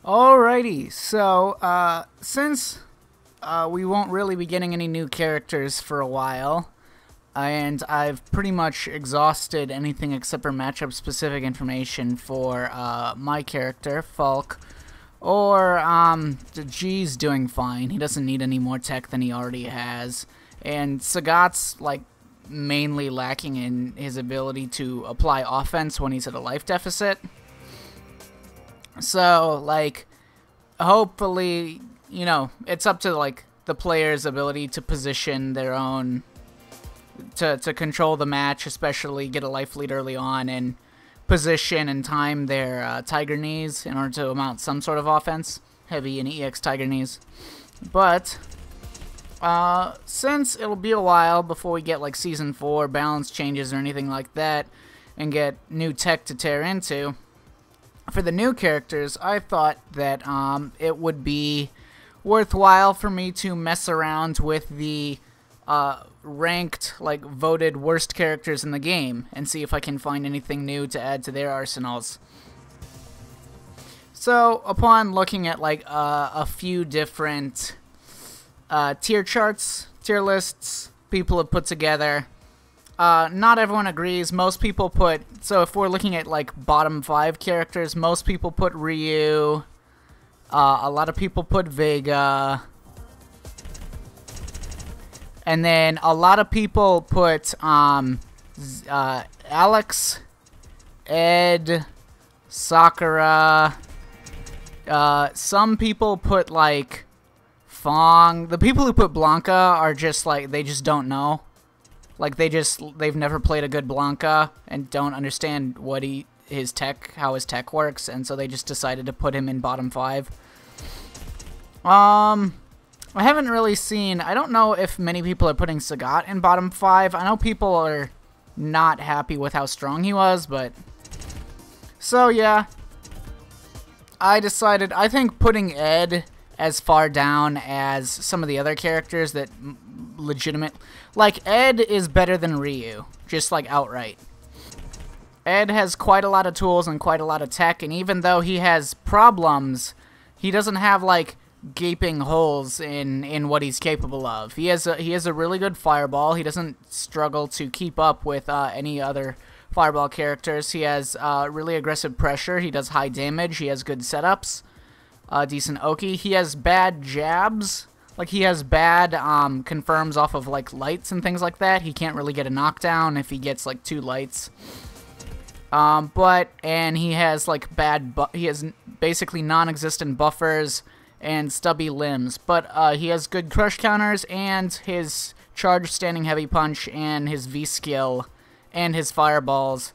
Alrighty, so since we won't really be getting any new characters for a while, and I've pretty much exhausted anything except for matchup-specific information for my character, Falk, or G's doing fine. He doesn't need any more tech than he already has, and Sagat's like mainly lacking in his ability to apply offense when he's at a life deficit. So, like, hopefully, you know, it's up to, like, the player's ability to position their own, to control the match, especially get a life lead early on, and position and time their Tiger Knees in order to mount some sort of offense, heavy and EX Tiger Knees. But, since it'll be a while before we get, like, Season 4 balance changes or anything like that, and get new tech to tear into, for the new characters, I thought that it would be worthwhile for me to mess around with the ranked, like, voted worst characters in the game and see if I can find anything new to add to their arsenals. So, upon looking at, like, a few different tier charts, tier lists people have put together, not everyone agrees. Most people put, so if we're looking at like bottom 5 characters, most people put Ryu, a lot of people put Vega, and then a lot of people put Alex, Ed, Sakura, some people put like Fong. The people who put Blanca are just like, they just don't know. Like, they've never played a good Blanca and don't understand what how his tech works, and so they just decided to put him in bottom 5. I haven't really seen, I don't know if many people are putting Sagat in bottom 5. I know people are not happy with how strong he was, but, so yeah, I decided, I think putting Ed as far down as some of the other characters that legitimate, like, Ed is better than Ryu, just like outright. Ed has quite a lot of tools and quite a lot of tech, and even though he has problems, he doesn't have like gaping holes in what he's capable of. He has a really good fireball. He doesn't struggle to keep up with any other fireball characters. He has really aggressive pressure. He does high damage. He has good setups. Decent Oki. He has bad jabs. Like, he has bad confirms off of, like, lights and things like that. He can't really get a knockdown if he gets, like, 2 lights. And he has, like, he has basically non-existent buffers and stubby limbs. But he has good crush counters, and his charge standing heavy punch, and his V-skill, and his fireballs,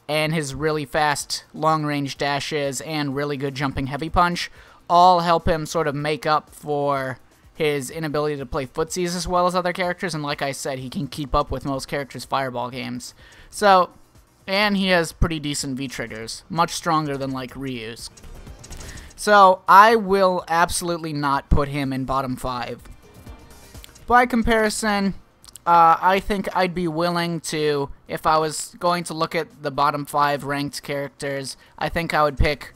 and his really fast long-range dashes, and really good jumping heavy punch all help him sort of make up for his inability to play footsies as well as other characters, and like I said, he can keep up with most characters' fireball games. So, and he has pretty decent V-triggers, much stronger than like Ryu's. So, I will absolutely not put him in bottom 5. By comparison, I think I'd be willing to, if I was going to look at the bottom 5 ranked characters, I think I would pick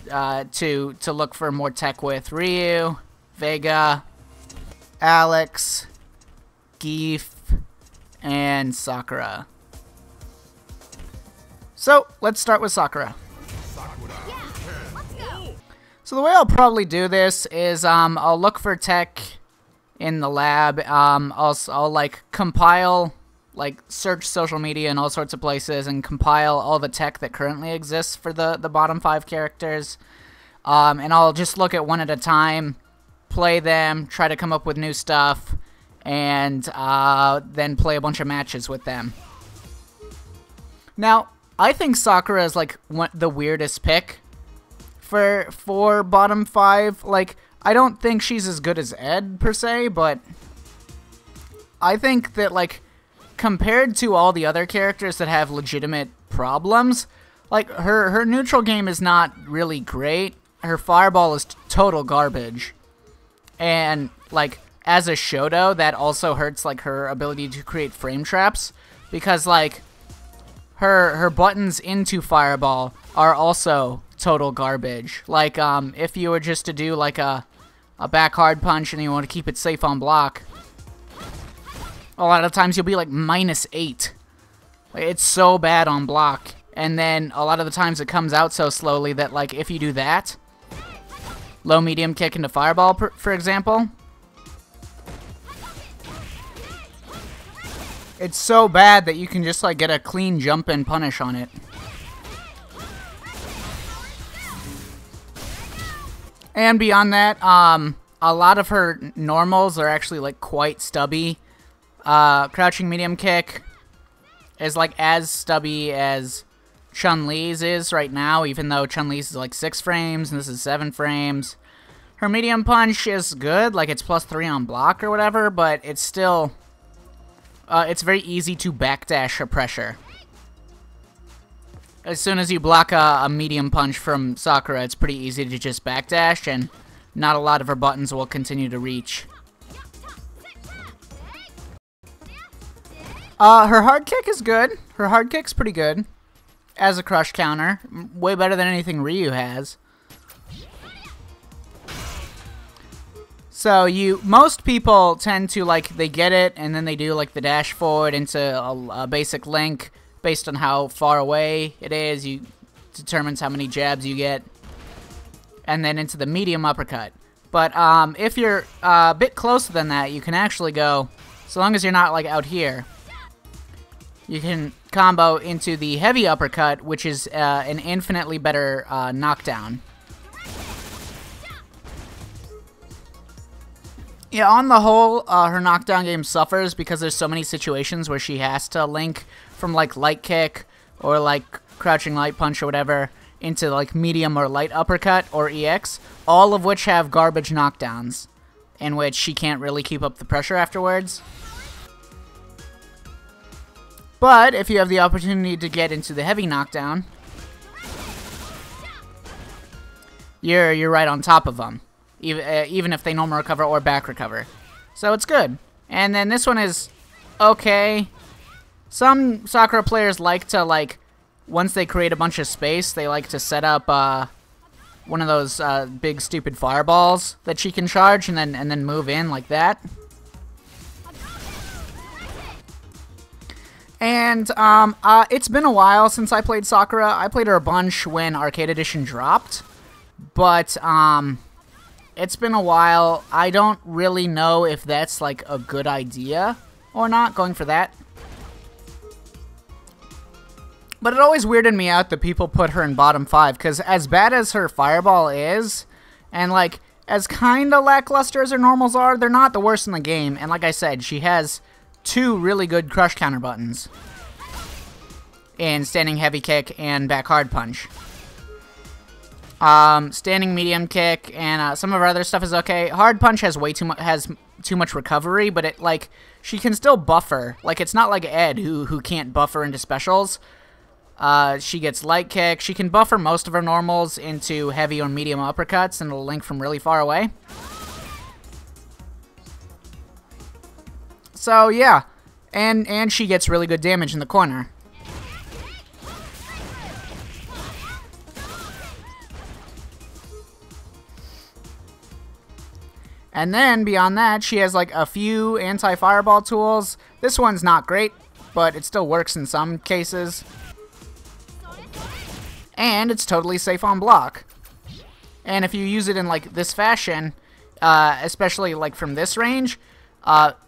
to look for more tech with Ryu, Vega, Alex, Geef, and Sakura. So, let's start with Sakura. So the way I'll probably do this is I'll look for tech in the lab. I'll like compile, like search social media and all sorts of places and compile all the tech that currently exists for the bottom 5 characters. And I'll just look at one at a time, play them, try to come up with new stuff, and then play a bunch of matches with them. Now, I think Sakura is like the weirdest pick for bottom 5. Like, I don't think she's as good as Ed per se, but I think that like compared to all the other characters that have legitimate problems, like her neutral game is not really great. Her fireball is total garbage. And, like, as a Shoto, that also hurts, like, her ability to create frame traps. Because, like, her buttons into Fireball are also total garbage. Like, if you were just to do, like, a back hard punch and you want to keep it safe on block, a lot of times you'll be, like, -8. Like, it's so bad on block. And then a lot of the times it comes out so slowly that, like, if you do that, low medium kick into fireball, for example, it's so bad that you can just, like, get a clean jump and punish on it. And beyond that, a lot of her normals are actually, like, quite stubby. Crouching medium kick is, like, as stubby as Chun-Li's is right now, even though Chun-Li's is, like, 6 frames, and this is 7 frames. Her medium punch is good, like, it's +3 on block or whatever, but it's still... it's very easy to backdash her pressure. As soon as you block a medium punch from Sakura, it's pretty easy to just backdash, and not a lot of her buttons will continue to reach. Her hard kick is good. Her hard kick's pretty good as a crush counter. Way better than anything Ryu has. So most people tend to, like, they get it and then they do, like, the dash forward into a basic link based on how far away it is. You determines how many jabs you get, and then into the medium uppercut. But if you're a bit closer than that, you can actually go, so long as you're not, like, out here, you can combo into the heavy uppercut, which is an infinitely better knockdown. Yeah, on the whole, her knockdown game suffers because there's so many situations where she has to link from, like, light kick or, like, crouching light punch or whatever into, like, medium or light uppercut or EX, all of which have garbage knockdowns, in which she can't really keep up the pressure afterwards. But if you have the opportunity to get into the heavy knockdown, you're right on top of them. Even if they normal recover or back recover. So it's good. And then this one is okay. Some Sakura players like to, like, once they create a bunch of space, they like to set up one of those big stupid fireballs that she can charge and then move in like that. And it's been a while since I played Sakura. I played her a bunch when Arcade Edition dropped, but it's been a while. I don't really know if that's, like, a good idea or not, going for that. But it always weirded me out that people put her in bottom 5, because as bad as her fireball is, and, like, as kind of lackluster as her normals are, they're not the worst in the game. And like I said, she has 2 really good crush counter buttons in standing heavy kick and back hard punch. Standing medium kick and some of her other stuff is okay. Hard punch has too much recovery, but it, like, she can still buffer. Like, it's not like Ed who can't buffer into specials. She gets light kick. She can buffer most of her normals into heavy or medium uppercuts, and it'll link from really far away. So yeah, and she gets really good damage in the corner. And then, beyond that, she has, like, a few anti-fireball tools. This one's not great, but it still works in some cases. And it's totally safe on block. And if you use it in, like, this fashion, especially, like, from this range,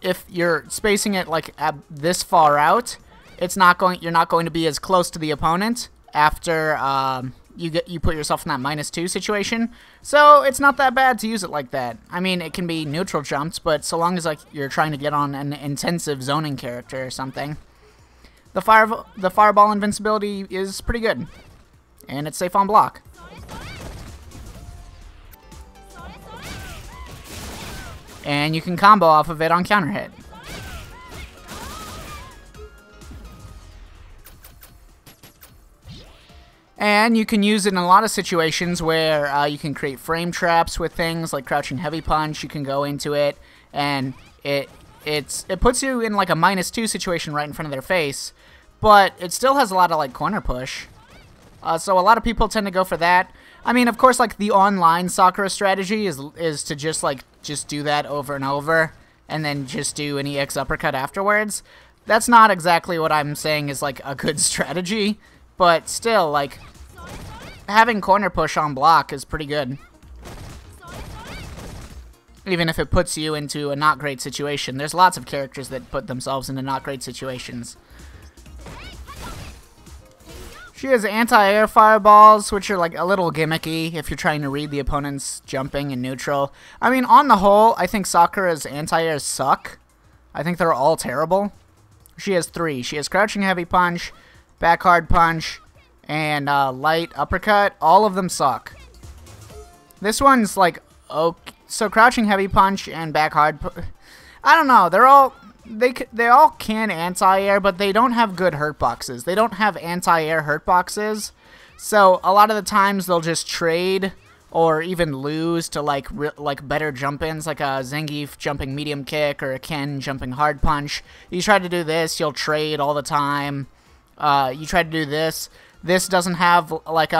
if you're spacing it, like, this far out, you're not going to be as close to the opponent after you put yourself in that -2 situation. So it's not that bad to use it like that. I mean, it can be neutral jumps, but so long as, like, you're trying to get on an intensive zoning character or something, the fireball invincibility is pretty good, and it's safe on block. And you can combo off of it on counter hit. And you can use it in a lot of situations where you can create frame traps with things like crouching heavy punch. You can go into it, and it puts you in, like, a -2 situation right in front of their face, but it still has a lot of, like, corner push. So a lot of people tend to go for that. I mean, of course, like, the online Sakura strategy is to just do that over and over, and then just do an EX uppercut afterwards. That's not exactly what I'm saying is, like, a good strategy, but still, like, having corner push on block is pretty good. Even if it puts you into a not great situation. There's lots of characters that put themselves into not great situations. She has anti-air fireballs, which are like a little gimmicky if you're trying to read the opponent's jumping and neutral. I mean, on the whole, I think Sakura's anti-airs suck. I think they're all terrible. She has 3. She has crouching heavy punch, back hard punch, and light uppercut. All of them suck. This one's like, okay. So crouching heavy punch and back hard, I don't know. They all can anti-air, but they don't have good hurt boxes. They don't have anti-air hurt boxes, so a lot of the times they'll just trade or even lose to like better jump-ins, like a Zangief jumping medium kick or a Ken jumping hard punch. You try to do this, you'll trade all the time. You try to do this. This doesn't have like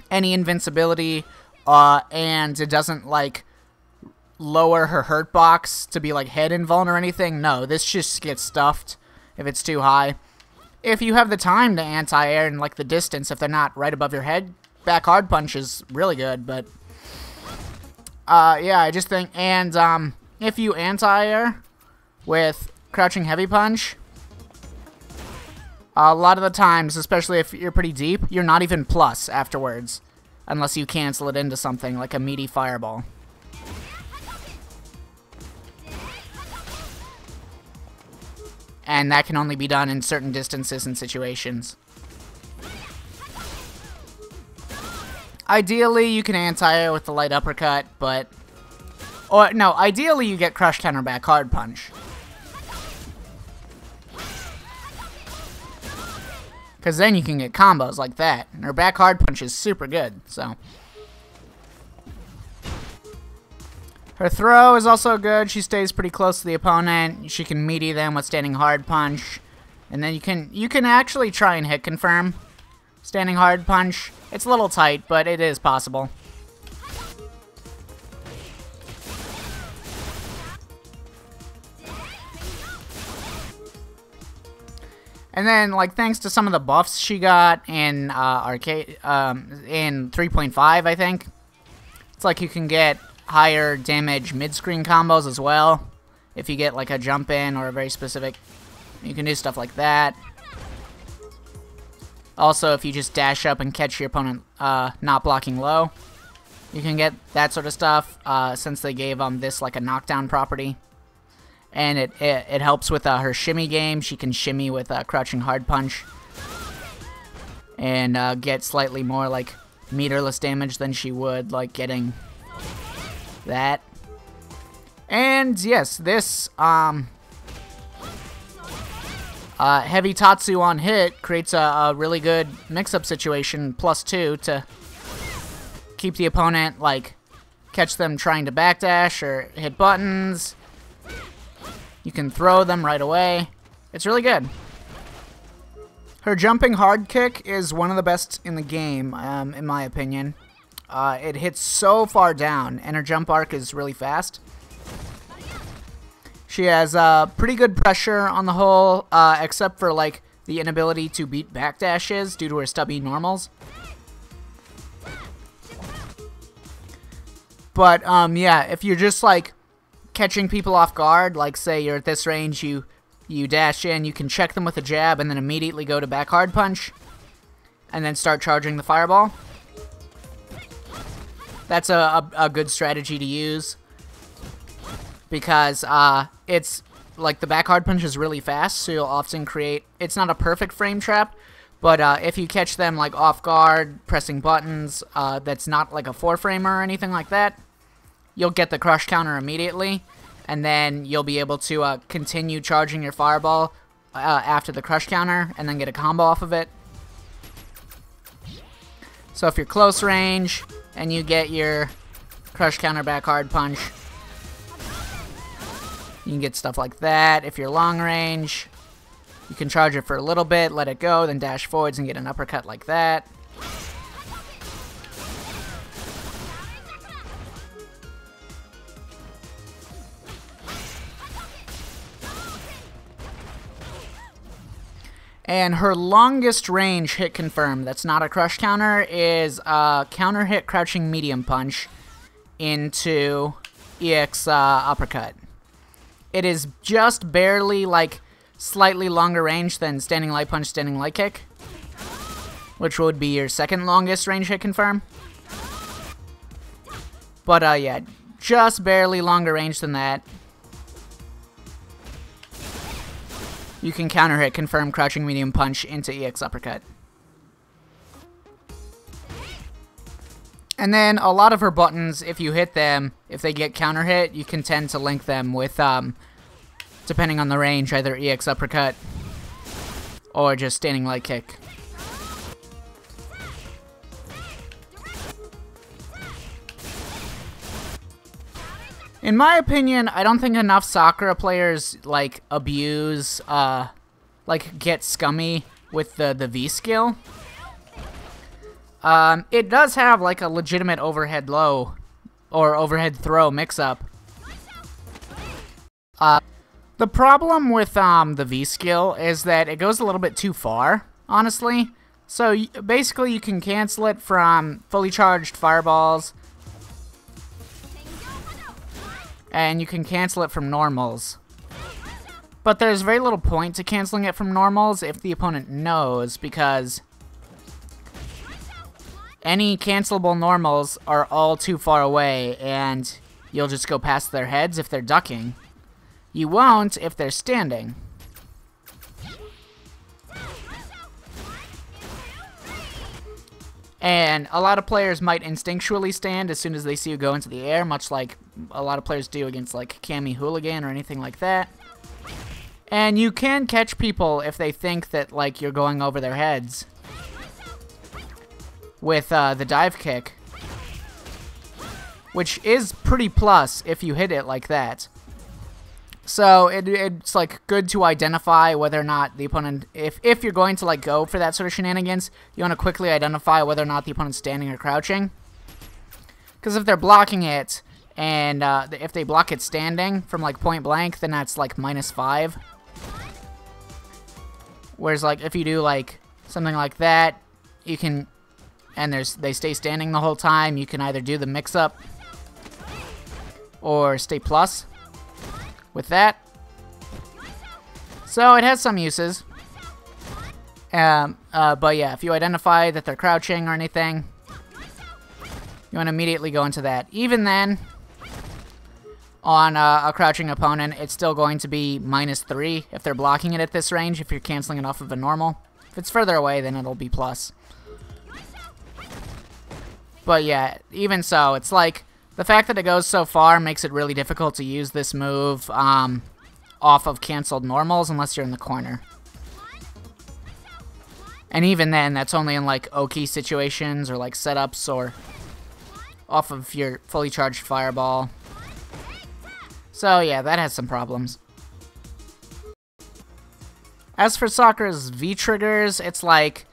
any invincibility. And it doesn't, like, lower her hurt box to be, like, head invuln or anything. No, this just gets stuffed if it's too high. If you have the time to anti-air and, like, the distance, if they're not right above your head, back hard punch is really good, but, yeah, I just think, and, if you anti-air with crouching heavy punch, a lot of the times, especially if you're pretty deep, you're not even plus afterwards. Unless you cancel it into something like a meaty fireball. And that can only be done in certain distances and situations. Ideally, you can anti-air with the light uppercut, but... Or, no, ideally you get crush counter back hard punch. Because then you can get combos like that. And her back hard punch is super good, so. Her throw is also good. She stays pretty close to the opponent. She can meaty them with standing hard punch. And then you can actually try and hit confirm. Standing hard punch. It's a little tight, but it is possible. And then, like, thanks to some of the buffs she got in arcade, in 3.5, I think, it's like you can get higher damage mid-screen combos as well. If you get, like, a jump in or a very specific, you can do stuff like that. Also, if you just dash up and catch your opponent not blocking low, you can get that sort of stuff, since they gave this, like, a knockdown property. And it helps with her shimmy game. She can shimmy with crouching hard punch. And get slightly more, like, meterless damage than she would, like, getting that. And, yes, this, heavy Tatsu on hit creates a really good mix-up situation, +2, to keep the opponent, like, catch them trying to backdash or hit buttons. You can throw them right away. It's really good. Her jumping hard kick is one of the best in the game, in my opinion. It hits so far down, and her jump arc is really fast. She has pretty good pressure on the whole, except for like the inability to beat backdashes due to her stubby normals. But yeah, if you're just like catching people off guard, like say you're at this range, you dash in, you can check them with a jab and then immediately go to back hard punch and then start charging the fireball. That's a good strategy to use because it's like the back hard punch is really fast, so you'll often create, it's not a perfect frame trap, but if you catch them like off guard, pressing buttons, that's not like a 4-framer or anything like that, you'll get the crush counter immediately, and then you'll be able to continue charging your fireball after the crush counter, and then get a combo off of it. So if you're close range, and you get your crush counter back hard punch, you can get stuff like that. If you're long range, you can charge it for a little bit, let it go, then dash forwards and get an uppercut like that. And her longest range hit confirm that's not a crush counter is counter hit crouching medium punch into EX uppercut. It is just barely like slightly longer range than standing light punch, standing light kick, which would be your second longest range hit confirm. But yeah, just barely longer range than that. You can counter hit confirm crouching medium punch into EX uppercut. And then a lot of her buttons, if you hit them, if they get counter hit, you can tend to link them with, depending on the range, either EX uppercut or just standing light kick. In my opinion, I don't think enough Sakura players, like, abuse, like, get scummy with the V skill. It does have, like, a legitimate overhead low, or overhead throw mix-up. The problem with, the V skill is that it goes a little bit too far, honestly. So, basically, you can cancel it from fully charged fireballs, and you can cancel it from normals. But there's very little point to canceling it from normals if the opponent knows, because any cancelable normals are all too far away, and you'll just go past their heads if they're ducking. You won't if they're standing. And a lot of players might instinctually stand as soon as they see you go into the air, much like a lot of players do against like Cammy Hooligan or anything like that. And you can catch people if they think that like you're going over their heads with the dive kick, which is pretty plus if you hit it like that. So it's like good to identify whether or not the opponent, if you're going to like go for that sort of shenanigans, you want to quickly identify whether or not the opponent's standing or crouching. Because if they're blocking it, and if they block it standing from like point blank, then that's like -5. Whereas like if you do like something like that, you can, and they stay standing the whole time, you can either do the mix-up or stay plus with that. So it has some uses. But yeah, if you identify that they're crouching or anything, you want to immediately go into that. Even then, on a crouching opponent, it's still going to be -3 if they're blocking it at this range, if you're canceling it off of a normal. If it's further away, then it'll be plus. But yeah, even so, it's like, the fact that it goes so far makes it really difficult to use this move off of canceled normals unless you're in the corner. And even then, that's only in like Oki situations or like setups or off of your fully charged fireball. So yeah, that has some problems. As for Sakura's V-triggers, it's like,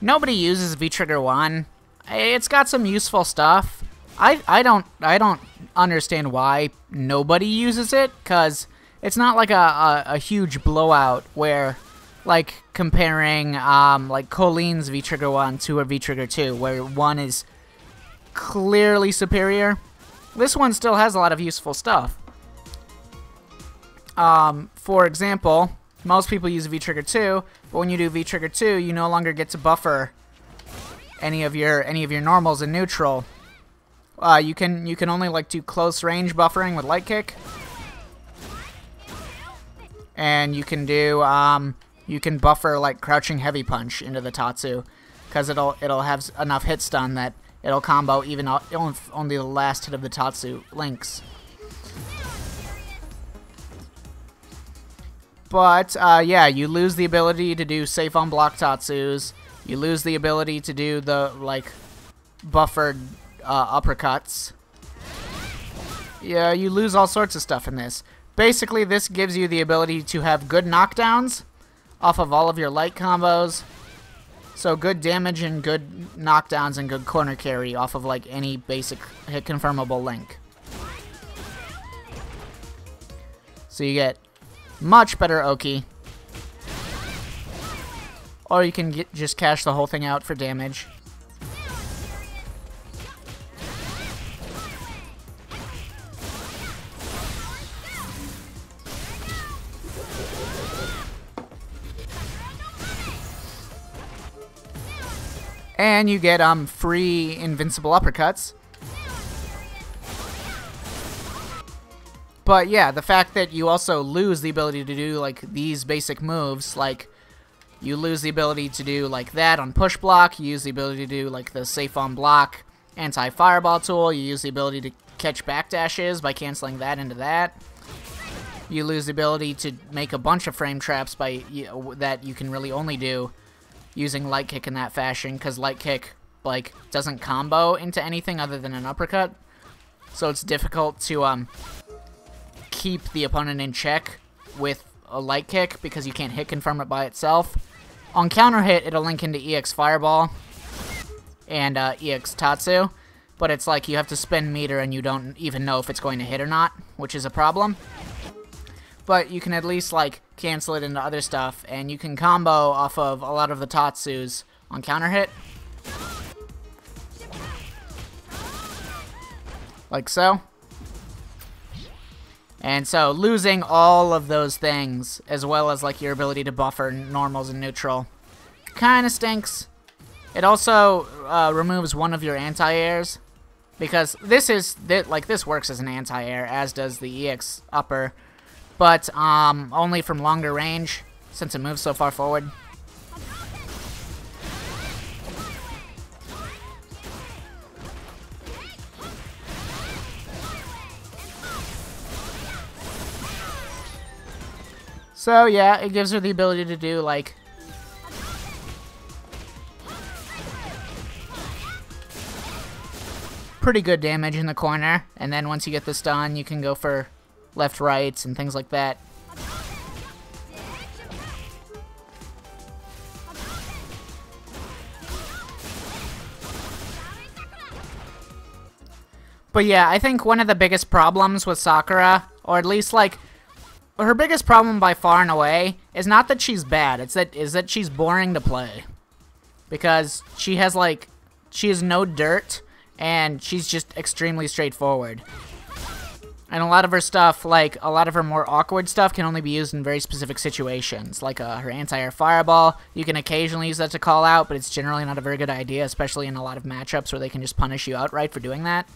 nobody uses V-trigger 1. It's got some useful stuff. I don't understand why nobody uses it, because it's not like a huge blowout where, like, comparing like Colleen's V-trigger 1 to her V-trigger 2, where one is clearly superior. This one still has a lot of useful stuff. For example, most people use V-trigger 2, but when you do V-trigger 2, you no longer get to buffer any of your normals in neutral. You can only like do close range buffering with light kick, and you can do you can buffer like crouching heavy punch into the Tatsu, because it'll have enough hit stun that it'll combo even only the last hit of the Tatsu links. But yeah, you lose the ability to do safe on block Tatsus. You lose the ability to do the like buffered uppercuts. Yeah, you lose all sorts of stuff in this. Basically, this gives you the ability to have good knockdowns off of all of your light combos. So good damage and good knockdowns and good corner carry off of like any basic hit confirmable link. So you get much better Oki. or you can just cash the whole thing out for damage. And you get free invincible uppercuts. But yeah, the fact that you also lose the ability to do like these basic moves, like you lose the ability to do like that on push block, you use the ability to do like the safe on block anti-fireball tool, you use the ability to catch backdashes by canceling that into that. You lose the ability to make a bunch of frame traps by that you can really only do using light kick in that fashion, because light kick like doesn't combo into anything other than an uppercut, so it's difficult to keep the opponent in check with a light kick because you can't hit confirm it by itself. On counter hit, it'll link into EX Fireball and EX Tatsu, but it's like you have to spend meter and you don't even know if it's going to hit or not, which is a problem. But you can at least like cancel it into other stuff, and you can combo off of a lot of the Tatsus on counter hit. Like so. And so losing all of those things, as well as like your ability to buffer normals and neutral, kind of stinks. It also removes one of your anti-airs, because this works as an anti-air, as does the EX upper, but only from longer range since it moves so far forward. So yeah, it gives her the ability to do like pretty good damage in the corner, and then once you get the stun, you can go for left rights and things like that. But yeah, I think one of the biggest problems with Sakura, or at least like her biggest problem by far and away, is not that she's bad, is that she's boring to play. Because she has no dirt, and she's just extremely straightforward. And a lot of her stuff, like a lot of her more awkward stuff, can only be used in very specific situations. Like her anti-air fireball, you can occasionally use that to call out, but it's generally not a very good idea, especially in a lot of matchups where they can just punish you outright for doing that.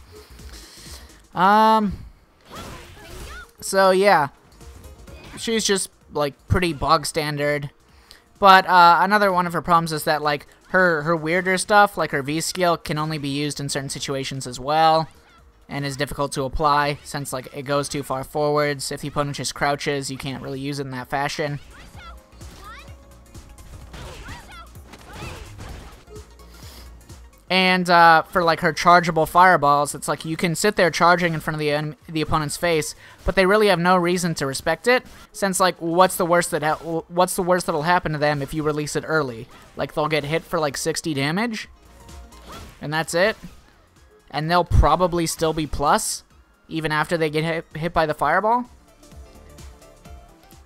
So yeah. She's just, like, pretty bog standard. But, another one of her problems is that, like, her weirder stuff, like her V-skill, can only be used in certain situations as well, and is difficult to apply, since, like, it goes too far forwards. If the opponent just crouches, you can't really use it in that fashion. And, for, like, her chargeable fireballs, it's like you can sit there charging in front of the opponent's face, but they really have no reason to respect it, since, like, what's the worst that'll happen to them if you release it early? Like, they'll get hit for, like, 60 damage, and that's it? And they'll probably still be plus, even after they get hit by the fireball?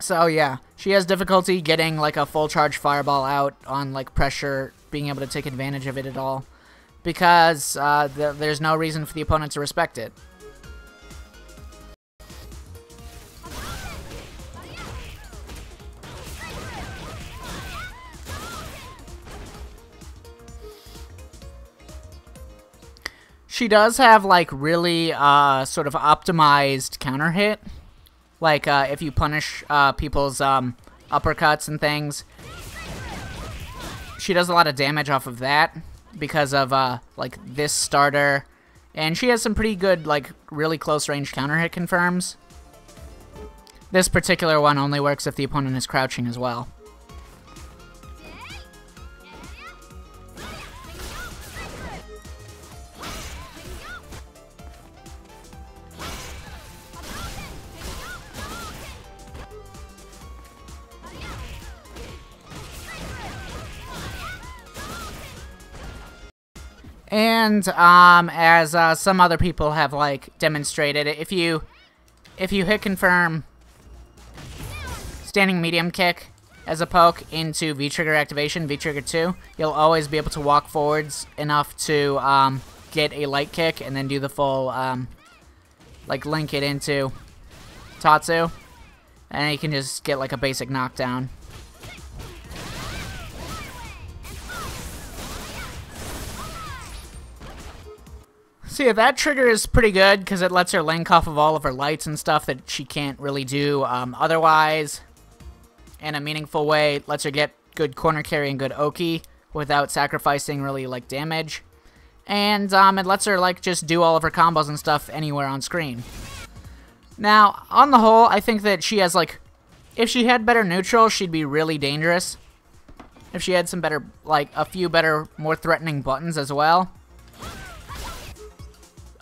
So, yeah, she has difficulty getting, like, a full charge fireball out on, like, pressure, being able to take advantage of it at all, because there's no reason for the opponent to respect it. She does have, like, really sort of optimized counter hit. Like, if you punish people's uppercuts and things, she does a lot of damage off of that because of, like, this starter. And she has some pretty good, like, really close range counter hit confirms. This particular one only works if the opponent is crouching as well. And, as some other people have, like, demonstrated, if you hit confirm standing medium kick, as a poke into V-trigger activation, V-trigger 2, you'll always be able to walk forwards enough to get a light kick and then do the full, like, link it into Tatsu. And you can just get, like, a basic knockdown. So yeah, that trigger is pretty good because it lets her link off of all of her lights and stuff that she can't really do otherwise in a meaningful way. It lets her get good corner carry and good Oki without sacrificing really like damage. And it lets her like just do all of her combos and stuff anywhere on screen. Now, on the whole, I think that she has like, if she had better neutral, she'd be really dangerous. If she had some better, like a few better, more threatening buttons as well.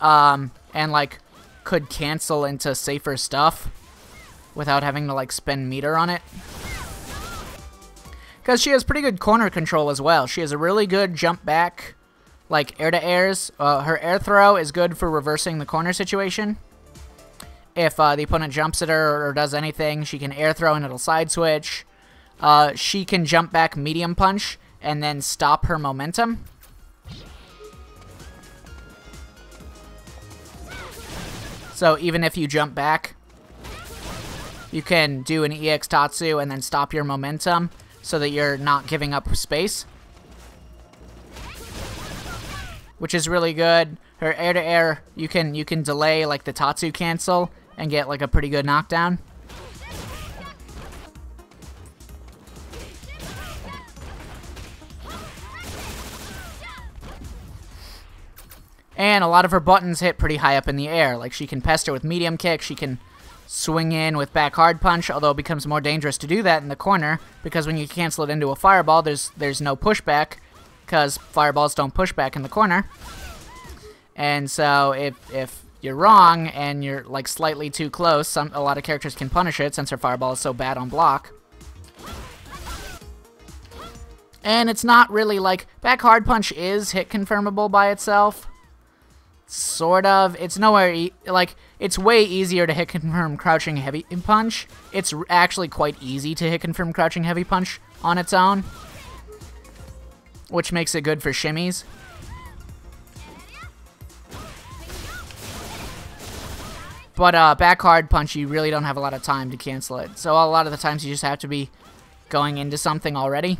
And like could cancel into safer stuff without having to like spend meter on it. Because she has pretty good corner control as well. She has a really good jump back, like air to airs. Her air throw is good for reversing the corner situation. If the opponent jumps at her or does anything, she can air throw and it'll side switch. She can jump back medium punch and then stop her momentum. So even if you jump back, you can do an EX Tatsu and then stop your momentum so that you're not giving up space. Which is really good. Her air to air, you can delay like the Tatsu cancel and get like a pretty good knockdown. And a lot of her buttons hit pretty high up in the air. Like, she can pester with medium kick, she can swing in with back hard punch, although it becomes more dangerous to do that in the corner, because when you cancel it into a fireball, there's no pushback, because fireballs don't push back in the corner. And so, if you're wrong, and you're, like, slightly too close, a lot of characters can punish it, since her fireball is so bad on block. And it's not really, like, back hard punch is hit confirmable by itself. Sort of. It's nowhere, like, it's way easier to hit confirm crouching heavy punch. It's actually quite easy to hit confirm crouching heavy punch on its own, which makes it good for shimmies. But back hard punch, you really don't have a lot of time to cancel it. So a lot of the times you just have to be going into something already.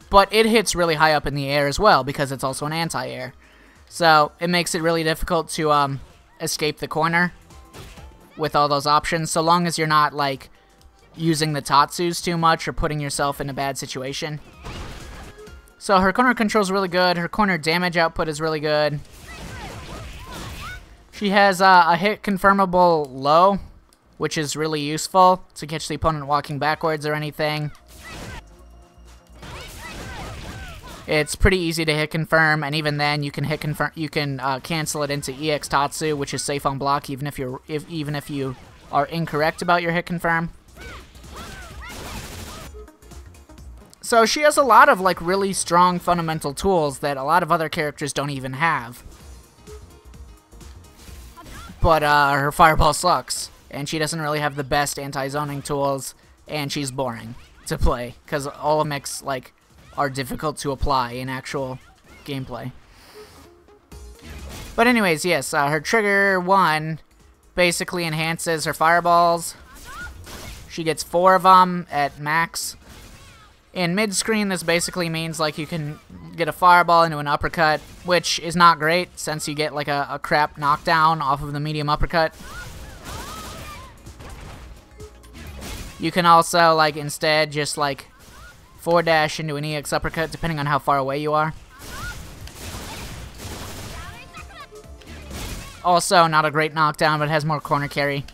But it hits really high up in the air as well, because it's also an anti-air. So it makes it really difficult to escape the corner with all those options, so long as you're not like using the Tatsus too much or putting yourself in a bad situation. So her corner control is really good. Her corner damage output is really good. She has a hit confirmable low, which is really useful to catch the opponent walking backwards or anything. It's pretty easy to hit confirm, and even then you can hit confirm. You can cancel it into EX Tatsu, which is safe on block, even if you are incorrect about your hit confirm. So she has a lot of like really strong fundamental tools that a lot of other characters don't even have. But her fireball sucks, and she doesn't really have the best anti-zoning tools, and she's boring to play because Olympics like are difficult to apply in actual gameplay. But anyways, yes, her trigger 1 basically enhances her fireballs. She gets 4 of them at max. In mid-screen, this basically means like you can get a fireball into an uppercut, which is not great since you get like a crap knockdown off of the medium uppercut. You can also like instead just like 4-dash into an EX uppercut, depending on how far away you are. Also, not a great knockdown, but has more corner carry.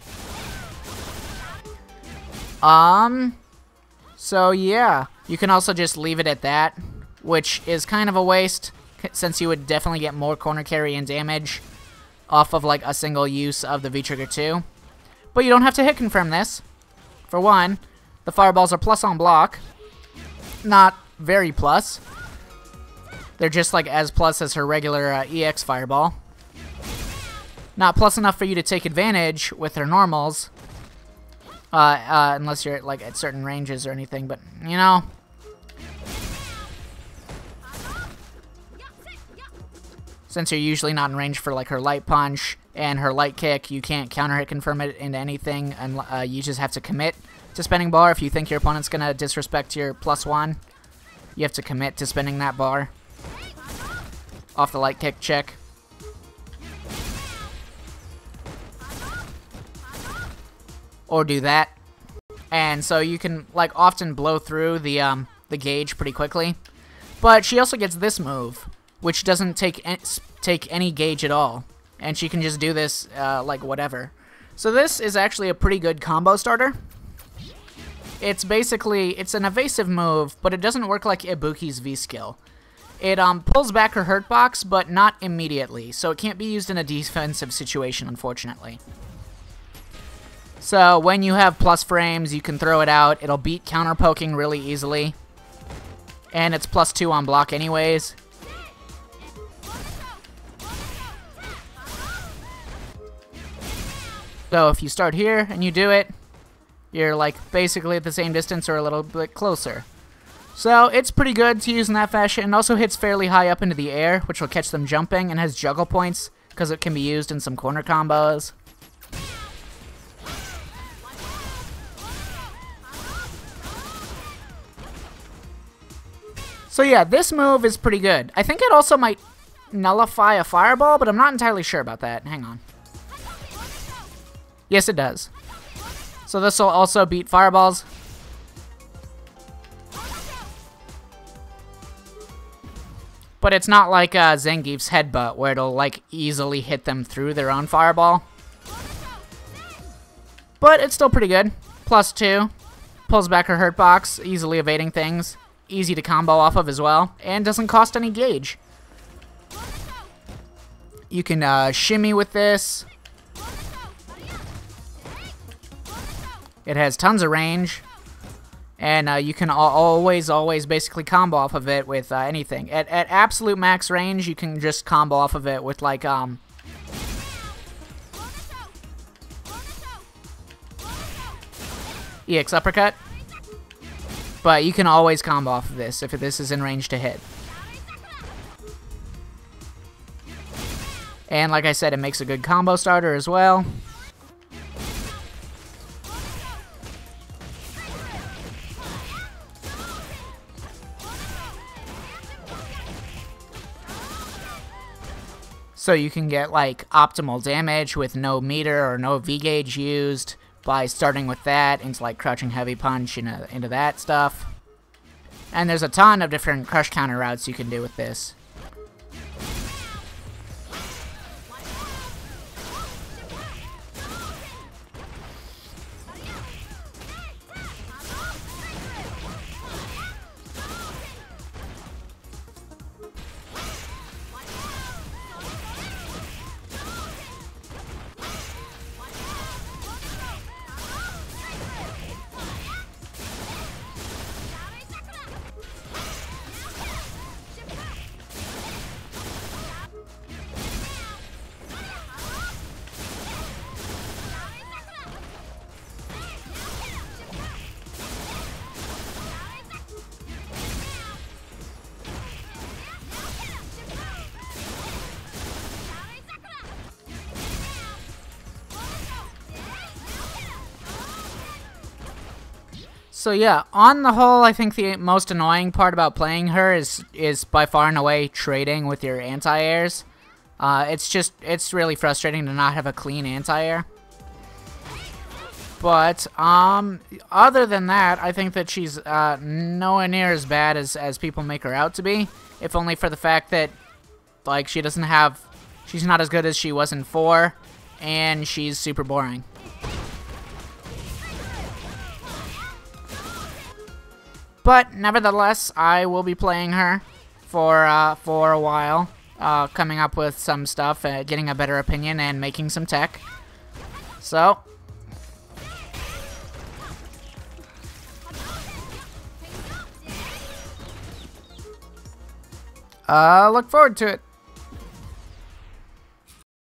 So yeah, you can also just leave it at that, which is kind of a waste, since you would definitely get more corner carry and damage off of like a single use of the V-Trigger 2. But you don't have to hit confirm this. For one, the fireballs are plus on block. Not very plus. They're just like as plus as her regular EX fireball. Not plus enough for you to take advantage with her normals. Unless you're like at certain ranges or anything, but you know. Since you're usually not in range for like her light punch and her light kick, you can't counter hit confirm it into anything, and you just have to commit to spinning bar. If you think your opponent's gonna disrespect your +1, you have to commit to spinning that bar off the light kick check. Or do that. And so you can like often blow through the gauge pretty quickly. But she also gets this move, which doesn't take any gauge at all, and she can just do this like whatever. So this is actually a pretty good combo starter. It's an evasive move, but it doesn't work like Ibuki's V skill. It pulls back her hurt box, but not immediately, so it can't be used in a defensive situation, unfortunately. So when you have plus frames, you can throw it out. It'll beat counter poking really easily, and it's +2 on block anyways. So if you start here and you do it, you're like basically at the same distance or a little bit closer. So it's pretty good to use in that fashion. It also hits fairly high up into the air, which will catch them jumping, and has juggle points because it can be used in some corner combos. So yeah, this move is pretty good. I think it also might nullify a fireball, but I'm not entirely sure about that. Hang on. Yes, it does. So this will also beat fireballs. But it's not like Zangief's headbutt, where it'll like easily hit them through their own fireball. But it's still pretty good. +2. Pulls back her hurt box, easily evading things. Easy to combo off of as well, and doesn't cost any gauge. You can shimmy with this. It has tons of range, and you can always basically combo off of it with anything. At absolute max range, you can just combo off of it with like EX uppercut. But you can always combo off of this if this is in range to hit. And like I said, it makes a good combo starter as well. So you can get like optimal damage with no meter or no V gauge used by starting with that into like crouching heavy punch into that stuff. And there's a ton of different crush counter routes you can do with this. So yeah, on the whole, I think the most annoying part about playing her is by far and away trading with your anti-airs. It's really frustrating to not have a clean anti-air. But other than that, I think that she's nowhere near as bad as people make her out to be. If only for the fact that like she's not as good as she was in 4, and she's super boring. But nevertheless, I will be playing her for a while, coming up with some stuff, getting a better opinion, and making some tech. So, look forward to it.